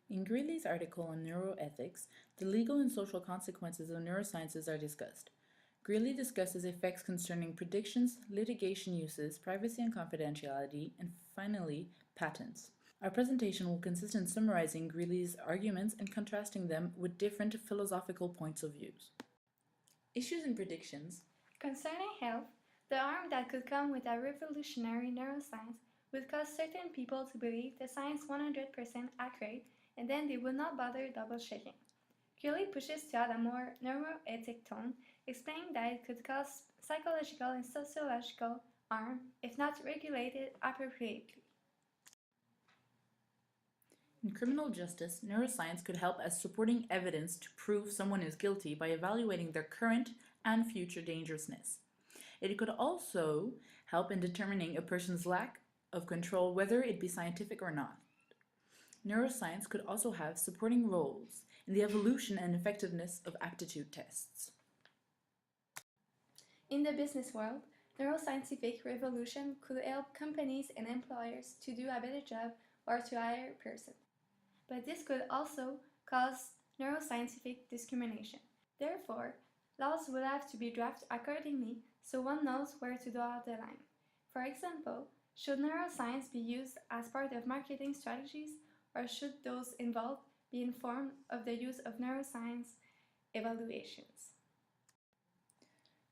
In Greeley's article on neuroethics, the legal and social consequences of neurosciences are discussed. Greeley discusses effects concerning predictions, litigation uses, privacy and confidentiality, and finally, patents. Our presentation will consist in summarizing Greeley's arguments and contrasting them with different philosophical points of view. Issues and predictions. Concerning health, the harm that could come with a revolutionary neuroscience would cause certain people to believe the science 100% accurate, and then they would not bother double-checking. Greeley pushes to add a more neuroethic tone, explaining that it could cause psychological and sociological harm if not regulated appropriately. In criminal justice, neuroscience could help as supporting evidence to prove someone is guilty by evaluating their current and future dangerousness. It could also help in determining a person's lack of control, whether it be scientific or not. Neuroscience could also have supporting roles in the evolution and effectiveness of aptitude tests. In the business world, neuroscientific revolution could help companies and employers to do a better job or to hire a person. But this could also cause neuroscientific discrimination. Therefore, laws would have to be drafted accordingly so one knows where to draw the line. For example, should neuroscience be used as part of marketing strategies, or should those involved be informed of the use of neuroscience evaluations?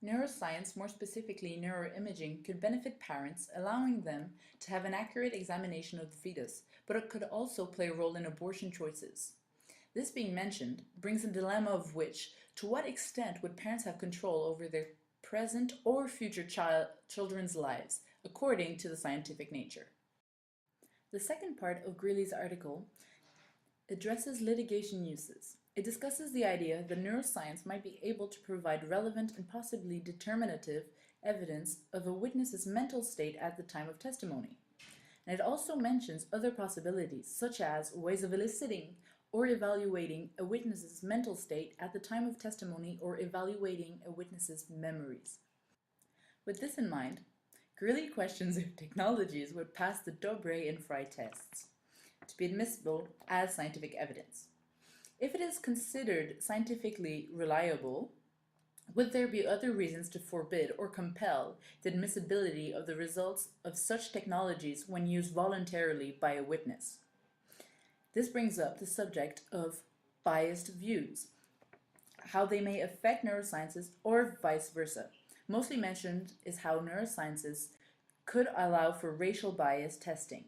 Neuroscience, more specifically neuroimaging, could benefit parents, allowing them to have an accurate examination of the fetus, but it could also play a role in abortion choices. This being mentioned brings a dilemma of which, to what extent would parents have control over their present or future children's lives, according to the scientific nature. The second part of Greeley's article addresses litigation uses. It discusses the idea that neuroscience might be able to provide relevant and possibly determinative evidence of a witness's mental state at the time of testimony. And it also mentions other possibilities, such as ways of eliciting or evaluating a witness's mental state at the time of testimony or evaluating a witness's memories. With this in mind, Greeley questions if technologies would pass the Dobre and Frye tests to be admissible as scientific evidence. If it is considered scientifically reliable, would there be other reasons to forbid or compel the admissibility of the results of such technologies when used voluntarily by a witness? This brings up the subject of biased views, how they may affect neurosciences or vice versa. Mostly mentioned is how neurosciences could allow for racial bias testing.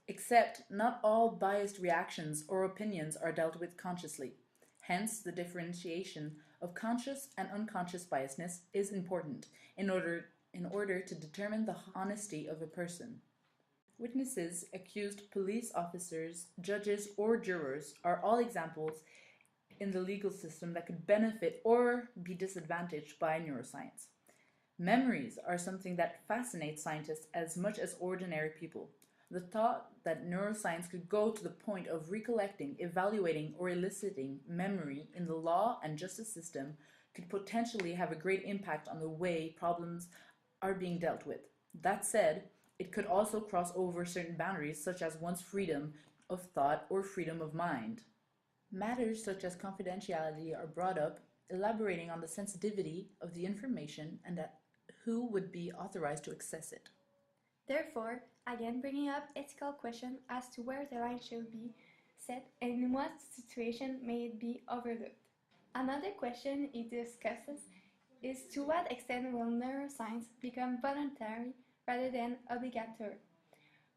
Except not all biased reactions or opinions are dealt with consciously. Hence, the differentiation of conscious and unconscious biasness is important in order to determine the honesty of a person. Witnesses, accused, police officers, judges, or jurors are all examples in the legal system that could benefit or be disadvantaged by neuroscience. Memories are something that fascinates scientists as much as ordinary people. The thought that neuroscience could go to the point of recollecting, evaluating, or eliciting memory in the law and justice system could potentially have a great impact on the way problems are being dealt with. That said, it could also cross over certain boundaries, such as one's freedom of thought or freedom of mind. Matters such as confidentiality are brought up, elaborating on the sensitivity of the information and who would be authorized to access it. Therefore, again bringing up ethical questions as to where the line should be set and in what situation may it be overlooked. Another question he discusses is to what extent will neuroscience become voluntary rather than obligatory.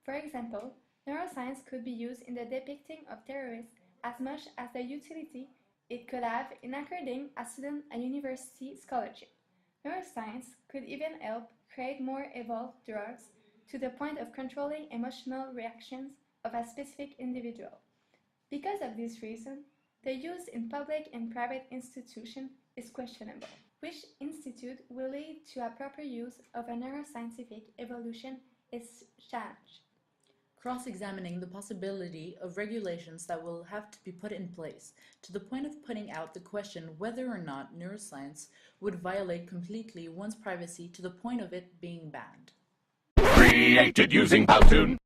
For example, neuroscience could be used in the depicting of terrorists as much as the utility it could have in according a student a university scholarship. Neuroscience could even help create more evolved drugs to the point of controlling emotional reactions of a specific individual. Because of this reason, the use in public and private institutions is questionable. Which institute will lead to a proper use of a neuroscientific evolution is challenged. Cross-examining the possibility of regulations that will have to be put in place, to the point of putting out the question whether or not neuroscience would violate completely one's privacy to the point of it being banned. Created using Powtoon.